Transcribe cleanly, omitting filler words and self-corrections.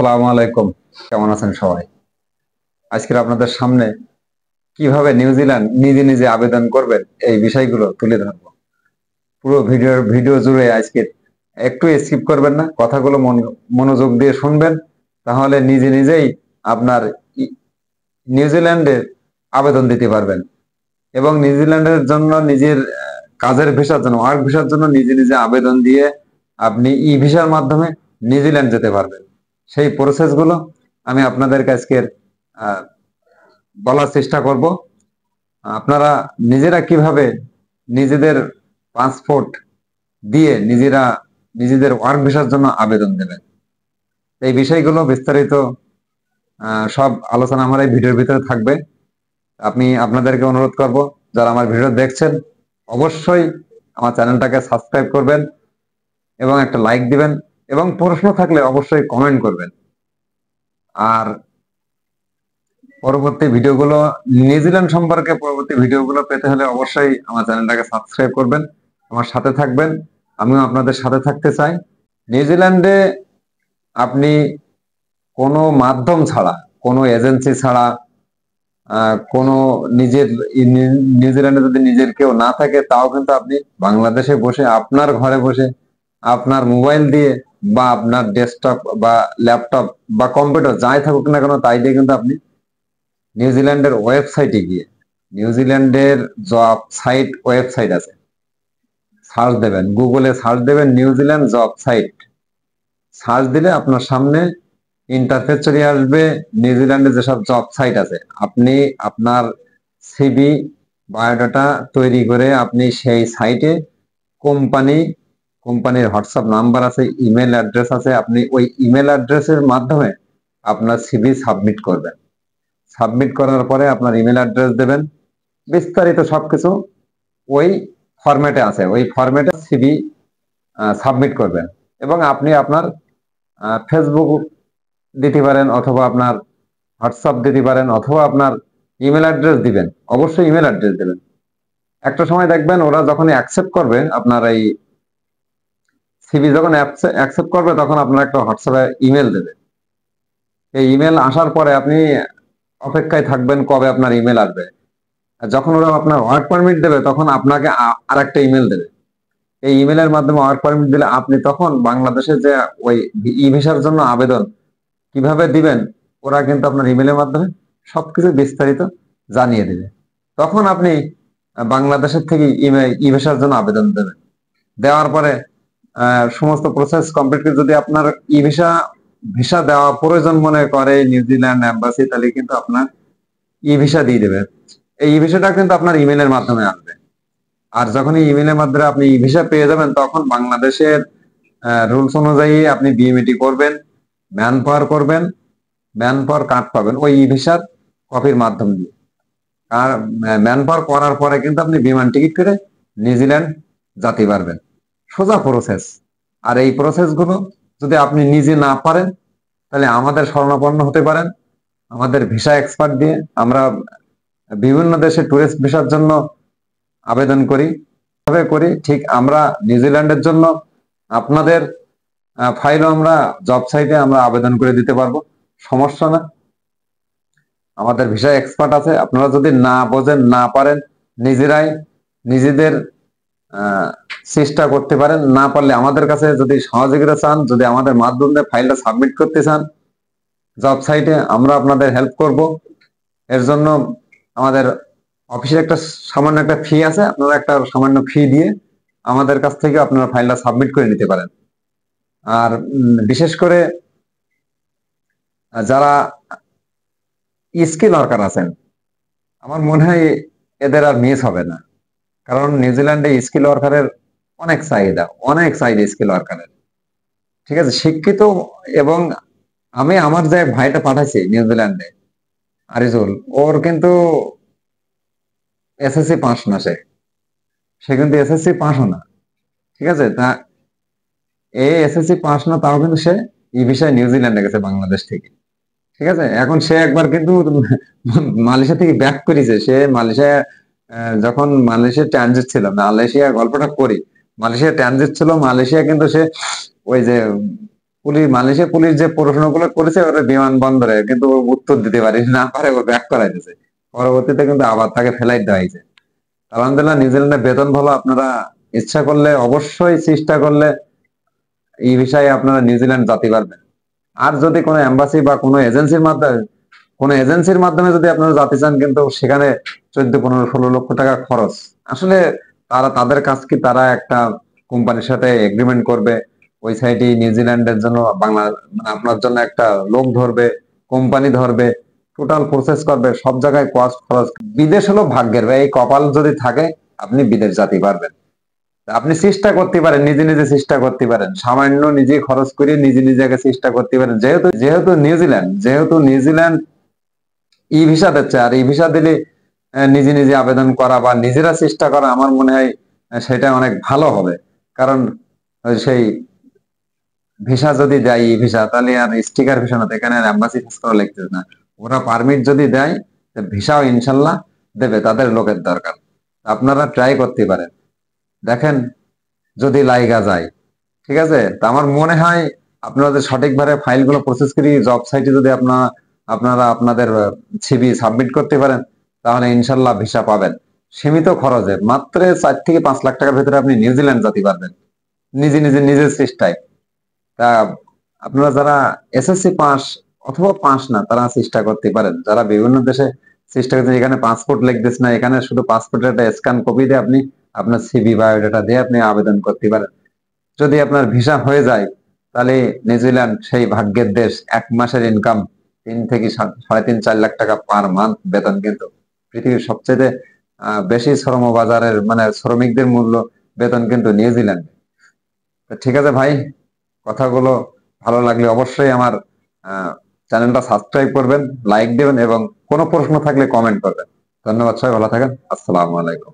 আসসালামু আলাইকুম। কেমন আছেন সবাই? আজকে আপনাদের সামনে কিভাবে নিউজিল্যান্ড নিজে নিজে আবেদন করবেন এই বিষয়গুলো তুলে ধরবো। পুরো ভিডিও জুড়ে আজকে একটু স্কিপ করবেন না, কথাগুলো মনোযোগ দিয়ে শুনবেন। তাহলে নিজে নিজেই আপনার নিউজিল্যান্ডে আবেদন দিতে পারবেন এবং নিউজিল্যান্ডের জন্য নিজের কাজের ভিসার জন্য, ওয়ার্ক ভিসার জন্য নিজে নিজে আবেদন দিয়ে আপনি ই ভিসার মাধ্যমে নিউজিল্যান্ড যেতে পারবেন। সেই প্রসেসগুলো আমি আপনাদেরকে আজকের আহ, বলার চেষ্টা করব। আপনারা নিজেরা কিভাবে নিজেদের পাসপোর্ট দিয়ে নিজেদের ওয়ার্ক ভিসার জন্য আবেদন দেবেন, এই বিষয়গুলো বিস্তারিত সব আলোচনা আমার এই ভিডিওর ভিতরে থাকবে। আমি আপনাদেরকে অনুরোধ করব, যারা আমার ভিডিও দেখছেন অবশ্যই আমার চ্যানেলটাকে সাবস্ক্রাইব করবেন এবং একটা লাইক দিবেন এবং প্রশ্ন থাকলে অবশ্যই কমেন্ট করবেন। আর পরবর্তী ভিডিওগুলো, নিউজিল্যান্ড সম্পর্কে পরবর্তী ভিডিওগুলো পেতে হলে অবশ্যই আমার চ্যানেলটাকে সাবস্ক্রাইব করবেন, আমার সাথে থাকবেন। আমিও আপনাদের সাথে থাকতে চাই। নিউজিল্যান্ডে আপনি কোনো মাধ্যম ছাড়া, কোনো এজেন্সি ছাড়া, কোনো নিজের নিউজিল্যান্ডে যদি নিজের কেউ না থাকে, তাও কিন্তু আপনি বাংলাদেশে বসে আপনার ঘরে বসে আপনার মোবাইল দিয়ে বা আপনার ডেস্কটপ বা ল্যাপটপ বা কম্পিউটার যাই থাকুক না কেন, তাই দিয়ে কিন্তু আপনি নিউজিল্যান্ডের ওয়েবসাইটে গিয়ে, নিউজিল্যান্ডের জব সাইট ওয়েবসাইট আছে, সার্চ দেবেন, গুগলে সার্চ দেবেন নিউজিল্যান্ড জব সাইট। সার্চ দিলে আপনার সামনে ইন্টারফেস চলে আসবে। নিউজিল্যান্ডে যেসব জব সাইট আছে, আপনি আপনার সিভি বায়োডাটা তৈরি করে আপনি সেই সাইটে কোম্পানির হোয়াটসঅ্যাপ নাম্বার আছে, ইমেল অ্যাড্রেস আছে, আপনি ওই ইমেল অ্যাড্রেসের মাধ্যমে আপনার সিভি সাবমিট করবেন। সাবমিট করার পরে আপনার ইমেল অ্যাড্রেস দেবেন, বিস্তারিত সবকিছু ওই ফরম্যাটে আছে, ওই ফরম্যাটে সিভি সাবমিট করবেন। এবং আপনি আপনার ফেসবুক দিতে পারেন, অথবা আপনার হোয়াটসঅ্যাপ দিতে পারেন, অথবা আপনার ইমেল অ্যাড্রেস দিবেন। অবশ্যই ইমেল অ্যাড্রেস দেবেন। একটা সময় দেখবেন ওরা যখন অ্যাকসেপ্ট করবে, আপনার এই সিভি যখন অ্যাকসেপ্ট করবে, তখন আপনার একটা হোয়াটসঅ্যাপে ইমেল দেবে। এই ইমেল আসার পরে আপনি অপেক্ষায় থাকবেন কবে আপনার ইমেল আসবে। যখন ওরা আপনার ওয়ার্ক পারমিট দেবে, তখন আপনাকে আর একটা ইমেল দেবে। এই ইমেলের মাধ্যমে ওয়ার্ক পারমিট দিলে আপনি তখন বাংলাদেশে যে ওই ই ভিসার জন্য আবেদন কিভাবে দিবেন, ওরা কিন্তু আপনার ইমেলের মাধ্যমে সবকিছু বিস্তারিত জানিয়ে দেবে। তখন আপনি বাংলাদেশের থেকে ই ভিসার জন্য আবেদন দেবেন। দেওয়ার পরে সমস্ত প্রসেস কমপ্লিট করে যদি আপনার ই ভিসা দেওয়া প্রয়োজন মনে করে নিউজিল্যান্ড এম্বাসি, তাহলে কিন্তু আপনার ই ভিসা দিয়ে দেবে। এই ই ভিসাটা কিন্তু আপনার ইমেলের মাধ্যমে আসবে। আর যখন ইমেলের মাধ্যমে আপনি ই ভিসা পেয়ে যাবেন, তখন বাংলাদেশের রুলস অনুযায়ী আপনি বিএমইটি করবেন, ম্যান পাওয়ার করবেন, ম্যান পাওয়ার কার্ড পাবেন ওই ই ভিসার কপির মাধ্যম দিয়ে। আর ম্যান পাওয়ার করার পরে কিন্তু আপনি বিমান টিকিট করে নিউজিল্যান্ড যেতে পারবেন। সোজা প্রসেস। আর এই প্রসেসগুলো যদি আপনি নিজে না পারেন, তাহলে আমাদের শরণাপন্ন হতে পারেন। আমাদের ভিসা এক্সপার্ট দিয়ে আমরা বিভিন্ন দেশে টুরিস্ট ভিসার জন্য আবেদন করি, ঠিক আমরা নিউজিল্যান্ডের জন্য আপনাদের ফাইলও আমরা জব সাইটে আমরা আবেদন করে দিতে পারবো, সমস্যা না। আমাদের ভিসা এক্সপার্ট আছে। আপনারা যদি না বোঝেন, না পারেন, নিজেরাই নিজেদের চেষ্টা করতে পারেন। না পারলে আমাদের কাছে যদি সহযোগিতা চান, যদি আমাদের মাধ্যমে ফাইলটা সাবমিট করতে চান জব সাইটে, আমরা আপনাদের হেল্প করব। এর জন্য আমাদের অফিসের একটা সামান্য একটা ফি আছে, আপনারা একটা সামান্য ফি দিয়ে আমাদের কাছ থেকে আপনারা ফাইলটা সাবমিট করে নিতে পারেন। আর বিশেষ করে যারা স্কিল ওয়ার্কার আছেন, আমার মনে হয় এদের আর মিস হবে না। কারণ নিউজিল্যান্ডে স্কিল ওয়ার্কারের অনেক চাহিদা স্কিল ওয়ার্কারের। ঠিক আছে, শিক্ষিত। এবং আমি আমার যে ভাইটা পাঠাচ্ছি নিউজিল্যান্ডে, আরিজুল, ওর কিন্তু এসএসসি পাস না, সে কিন্তু এসএসসি পাসও না। ঠিক আছে, তা এই এসএসসি পাস না, তাও কিন্তু সে ই ভিসায় নিউজিল্যান্ডে গেছে বাংলাদেশ থেকে। ঠিক আছে, এখন সে একবার কিন্তু মালয়েশিয়া থেকে ব্যাক করেছে। সে মালয়েশিয়া যখন মালয়েশিয়া ট্রানজিট ছিল, মালয়েশিয়া গল্পটা করি, মালয়েশিয়া ট্রানজিট ছিল, মালয়েশিয়া কিন্তু সে ওই যে পুলিশ মালয়েশিয়া পুলিশ যে প্রশ্নগুলো করেছে ওরা বিমানবন্দরে, কিন্তু ও উত্তর দিতে পারে না, পারে ও ব্যাক করাই দিয়েছে। পরবর্তীতে কিন্তু আবার তাকে ফেলাই দেওয়া হয়েছে। আলহামদুলিল্লাহ, নিউজিল্যান্ডের বেতন ভালো। আপনারা ইচ্ছা করলে, অবশ্যই চেষ্টা করলে এই বিষয়ে আপনারা নিউজিল্যান্ড যেতে পারবেন। আর যদি কোনো এম্বাসি বা কোনো এজেন্সির মাধ্যমে যদি আপনারা যেতে চান, কিন্তু সেখানে 14, 15, 16 লক্ষ টাকা খরচ। আসলে তাদের কাজ কি, তারা একটা কোম্পানির সাথে এগ্রিমেন্ট করবে, ওই সাইডে নিউজিল্যান্ডের জন্য মানে আপনার জন্য একটা লোক ধরবে, কোম্পানি ধরবে, টোটাল প্রসেস করবে, সব জায়গায় কস্ট খরচ। বিদেশ হলো ভাগ্যের ভাই, এই কপাল যদি থাকে আপনি বিদেশ যেতে পারবেন। আপনি চেষ্টা করতে পারেন, নিজে নিজে চেষ্টা করতে পারেন, সামান্য নিজে খরচ করে নিজে নিজে আগে চেষ্টা করতে পারেন। যেহেতু নিউজিল্যান্ড ই ভিসা দিচ্ছে, আর ই ভিসা দিলে নিজে নিজে আবেদন করা বা নিজেরা চেষ্টা করা, আমার মনে হয় সেটা অনেক ভালো হবে। কারণ সেই ভিসা যদি দেয় ই ভিসা, তাহলে আর স্টিকার ভিসা না, এখানে এম্বাসি ফেস করা লাগতেছে না। ওরা পারমিট যদি দেয়, ভিসাও ইনশাল্লাহ দেবে, তাদের লোকের দরকার। আপনারা ট্রাই করতে পারেন, দেখেন যদি লাইগা যায়। ঠিক আছে, তো আমার মনে হয় আপনারা যদি সঠিকভাবে ফাইলগুলো প্রসেস করি, জব সাইটে যদি আপনারা আপনাদের সিভি সাবমিট করতে পারেন, তাহলে ইনশাল্লাহ ভিসা পাবেন। সীমিত খরচে মাত্র 4 থেকে 5 লাখ টাকার ভিতরে আপনি নিউজিল্যান্ড যেতে পারবেন, নিজের চেষ্টায়। তা আপনারা যারা এসএসসি পাস অথবা পাস না, তারা চেষ্টা করতে পারেন। যারা বিভিন্ন দেশে চেষ্টা করছেন, এখানে পাসপোর্ট লিখতেছে না, এখানে শুধু পাসপোর্টের একটা স্ক্যান কপি দিয়ে আপনি আপনার সিভি বায়োডাটা দিয়ে আপনি আবেদন করতে পারেন। যদি আপনার ভিসা হয়ে যায়, তাহলে নিউজিল্যান্ড সেই ভাগ্যের দেশ। 1 মাসের ইনকাম 3 থেকে 3.5 4 লাখ টাকা পার মান্থ বেতন, কিন্তু পৃথিবীর সবচেয়ে বেশি শ্রম বাজারের মানে শ্রমিকদের মূল্য বেতন কিন্তু নিউজিল্যান্ডে। তো ঠিক আছে ভাই, কথাগুলো ভালো লাগলে অবশ্যই আমার চ্যানেলটা সাবস্ক্রাইব করবেন, লাইক দেবেন, এবং কোনো প্রশ্ন থাকলে কমেন্ট করবেন। ধন্যবাদ, সবাই ভালো থাকেন। আসসালামু আলাইকুম।